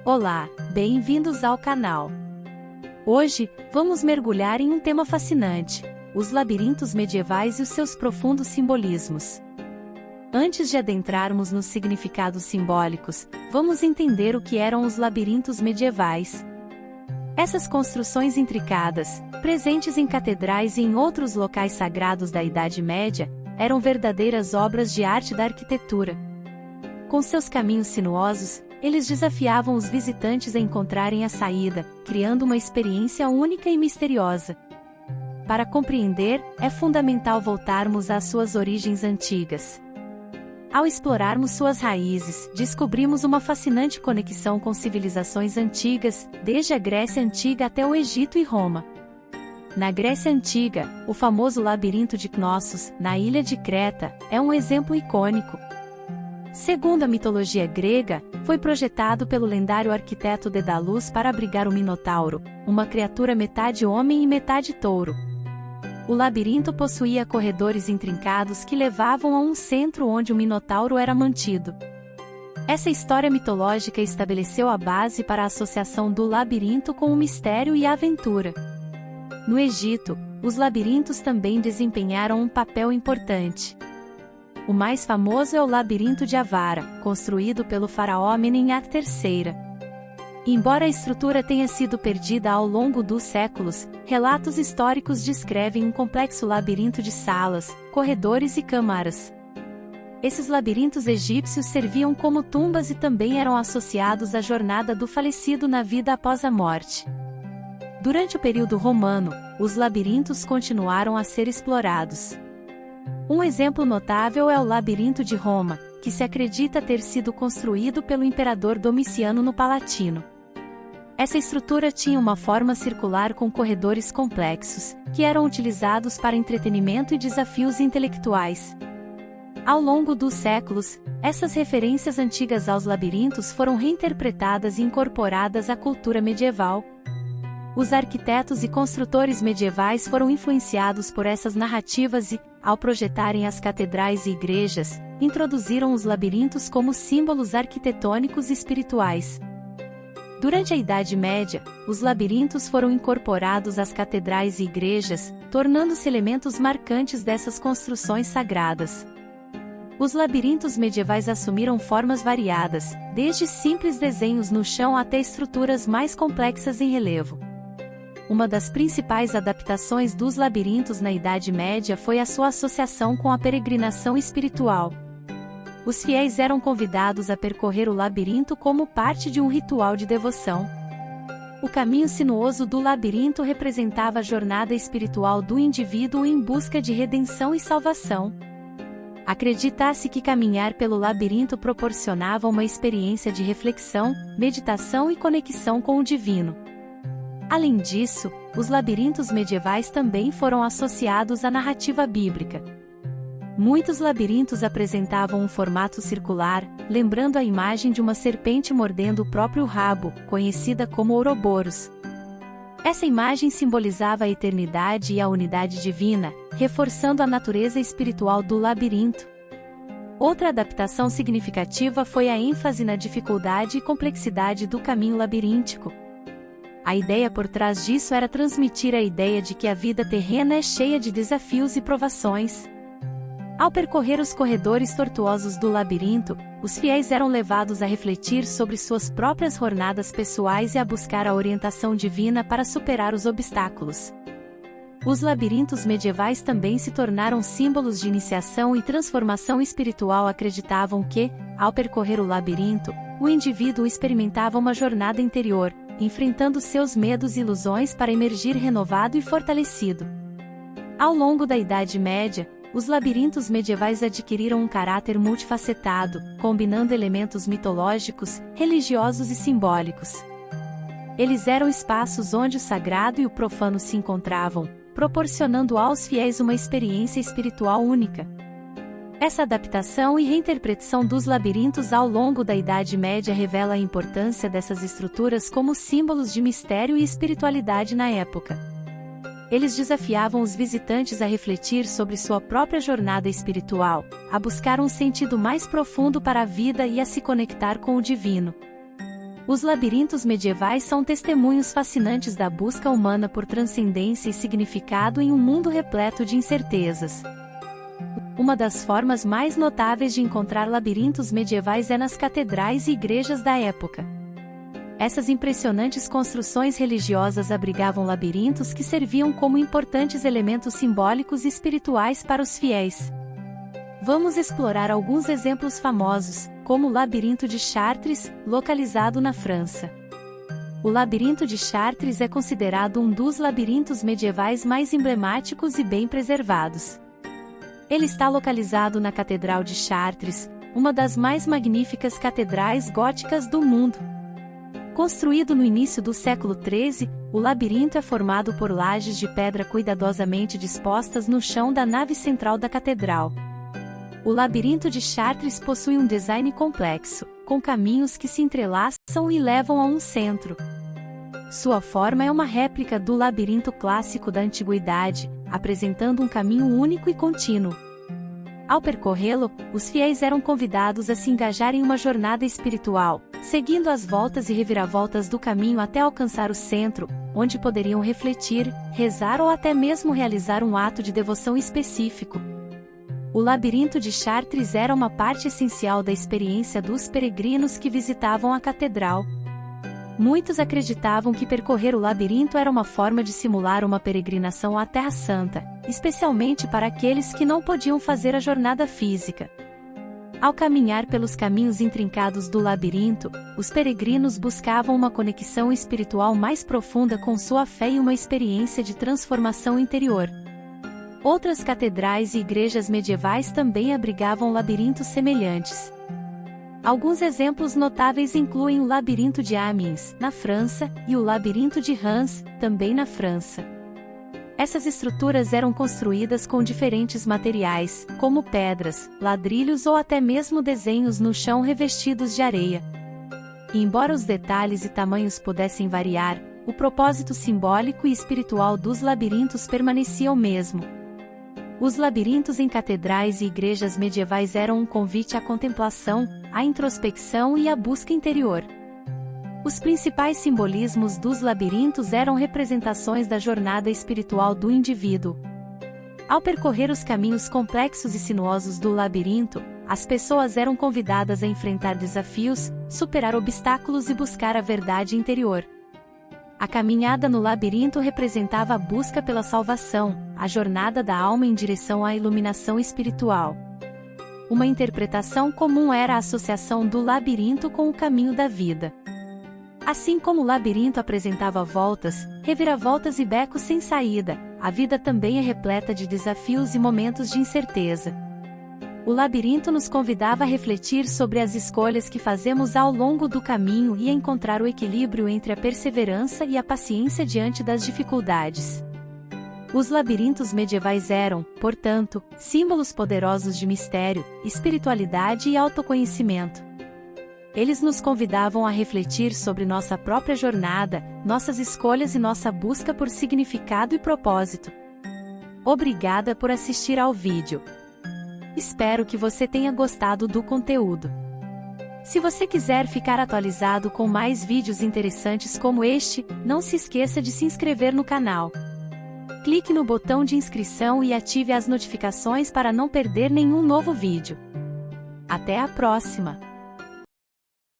Olá, bem-vindos ao canal. Hoje, vamos mergulhar em um tema fascinante: os labirintos medievais e os seus profundos simbolismos. Antes de adentrarmos nos significados simbólicos, vamos entender o que eram os labirintos medievais. Essas construções intricadas, presentes em catedrais e em outros locais sagrados da Idade Média, eram verdadeiras obras de arte da arquitetura. Com seus caminhos sinuosos, eles desafiavam os visitantes a encontrarem a saída, criando uma experiência única e misteriosa. Para compreender, é fundamental voltarmos às suas origens antigas. Ao explorarmos suas raízes, descobrimos uma fascinante conexão com civilizações antigas, desde a Grécia Antiga até o Egito e Roma. Na Grécia Antiga, o famoso labirinto de Cnossos, na ilha de Creta, é um exemplo icônico. Segundo a mitologia grega, foi projetado pelo lendário arquiteto Dédalus para abrigar o Minotauro, uma criatura metade homem e metade touro. O labirinto possuía corredores intrincados que levavam a um centro onde o Minotauro era mantido. Essa história mitológica estabeleceu a base para a associação do labirinto com o mistério e a aventura. No Egito, os labirintos também desempenharam um papel importante. O mais famoso é o labirinto de Avara, construído pelo faraó Amenemhat III. Embora a estrutura tenha sido perdida ao longo dos séculos, relatos históricos descrevem um complexo labirinto de salas, corredores e câmaras. Esses labirintos egípcios serviam como tumbas e também eram associados à jornada do falecido na vida após a morte. Durante o período romano, os labirintos continuaram a ser explorados. Um exemplo notável é o Labirinto de Roma, que se acredita ter sido construído pelo imperador Domiciano no Palatino. Essa estrutura tinha uma forma circular com corredores complexos, que eram utilizados para entretenimento e desafios intelectuais. Ao longo dos séculos, essas referências antigas aos labirintos foram reinterpretadas e incorporadas à cultura medieval. Os arquitetos e construtores medievais foram influenciados por essas narrativas e, ao projetarem as catedrais e igrejas, introduziram os labirintos como símbolos arquitetônicos e espirituais. Durante a Idade Média, os labirintos foram incorporados às catedrais e igrejas, tornando-se elementos marcantes dessas construções sagradas. Os labirintos medievais assumiram formas variadas, desde simples desenhos no chão até estruturas mais complexas em relevo. Uma das principais adaptações dos labirintos na Idade Média foi a sua associação com a peregrinação espiritual. Os fiéis eram convidados a percorrer o labirinto como parte de um ritual de devoção. O caminho sinuoso do labirinto representava a jornada espiritual do indivíduo em busca de redenção e salvação. Acredita-se que caminhar pelo labirinto proporcionava uma experiência de reflexão, meditação e conexão com o divino. Além disso, os labirintos medievais também foram associados à narrativa bíblica. Muitos labirintos apresentavam um formato circular, lembrando a imagem de uma serpente mordendo o próprio rabo, conhecida como Ouroboros. Essa imagem simbolizava a eternidade e a unidade divina, reforçando a natureza espiritual do labirinto. Outra adaptação significativa foi a ênfase na dificuldade e complexidade do caminho labiríntico. A ideia por trás disso era transmitir a ideia de que a vida terrena é cheia de desafios e provações. Ao percorrer os corredores tortuosos do labirinto, os fiéis eram levados a refletir sobre suas próprias jornadas pessoais e a buscar a orientação divina para superar os obstáculos. Os labirintos medievais também se tornaram símbolos de iniciação e transformação espiritual. Acreditavam que, ao percorrer o labirinto, o indivíduo experimentava uma jornada interior, enfrentando seus medos e ilusões para emergir renovado e fortalecido. Ao longo da Idade Média, os labirintos medievais adquiriram um caráter multifacetado, combinando elementos mitológicos, religiosos e simbólicos. Eles eram espaços onde o sagrado e o profano se encontravam, proporcionando aos fiéis uma experiência espiritual única. Essa adaptação e reinterpretação dos labirintos ao longo da Idade Média revela a importância dessas estruturas como símbolos de mistério e espiritualidade na época. Eles desafiavam os visitantes a refletir sobre sua própria jornada espiritual, a buscar um sentido mais profundo para a vida e a se conectar com o divino. Os labirintos medievais são testemunhos fascinantes da busca humana por transcendência e significado em um mundo repleto de incertezas. Uma das formas mais notáveis de encontrar labirintos medievais é nas catedrais e igrejas da época. Essas impressionantes construções religiosas abrigavam labirintos que serviam como importantes elementos simbólicos e espirituais para os fiéis. Vamos explorar alguns exemplos famosos, como o Labirinto de Chartres, localizado na França. O Labirinto de Chartres é considerado um dos labirintos medievais mais emblemáticos e bem preservados. Ele está localizado na Catedral de Chartres, uma das mais magníficas catedrais góticas do mundo. Construído no início do século XIII, o labirinto é formado por lajes de pedra cuidadosamente dispostas no chão da nave central da catedral. O Labirinto de Chartres possui um design complexo, com caminhos que se entrelaçam e levam a um centro. Sua forma é uma réplica do labirinto clássico da antiguidade, apresentando um caminho único e contínuo. Ao percorrê-lo, os fiéis eram convidados a se engajar em uma jornada espiritual, seguindo as voltas e reviravoltas do caminho até alcançar o centro, onde poderiam refletir, rezar ou até mesmo realizar um ato de devoção específico. O Labirinto de Chartres era uma parte essencial da experiência dos peregrinos que visitavam a catedral. Muitos acreditavam que percorrer o labirinto era uma forma de simular uma peregrinação à Terra Santa, especialmente para aqueles que não podiam fazer a jornada física. Ao caminhar pelos caminhos intrincados do labirinto, os peregrinos buscavam uma conexão espiritual mais profunda com sua fé e uma experiência de transformação interior. Outras catedrais e igrejas medievais também abrigavam labirintos semelhantes. Alguns exemplos notáveis incluem o Labirinto de Amiens, na França, e o Labirinto de Reims, também na França. Essas estruturas eram construídas com diferentes materiais, como pedras, ladrilhos ou até mesmo desenhos no chão revestidos de areia. E embora os detalhes e tamanhos pudessem variar, o propósito simbólico e espiritual dos labirintos permanecia o mesmo. Os labirintos em catedrais e igrejas medievais eram um convite à contemplação, à introspecção e à busca interior. Os principais simbolismos dos labirintos eram representações da jornada espiritual do indivíduo. Ao percorrer os caminhos complexos e sinuosos do labirinto, as pessoas eram convidadas a enfrentar desafios, superar obstáculos e buscar a verdade interior. A caminhada no labirinto representava a busca pela salvação, a jornada da alma em direção à iluminação espiritual. Uma interpretação comum era a associação do labirinto com o caminho da vida. Assim como o labirinto apresentava voltas, reviravoltas e becos sem saída, a vida também é repleta de desafios e momentos de incerteza. O labirinto nos convidava a refletir sobre as escolhas que fazemos ao longo do caminho e a encontrar o equilíbrio entre a perseverança e a paciência diante das dificuldades. Os labirintos medievais eram, portanto, símbolos poderosos de mistério, espiritualidade e autoconhecimento. Eles nos convidavam a refletir sobre nossa própria jornada, nossas escolhas e nossa busca por significado e propósito. Obrigada por assistir ao vídeo. Espero que você tenha gostado do conteúdo. Se você quiser ficar atualizado com mais vídeos interessantes como este, não se esqueça de se inscrever no canal. Clique no botão de inscrição e ative as notificações para não perder nenhum novo vídeo. Até a próxima!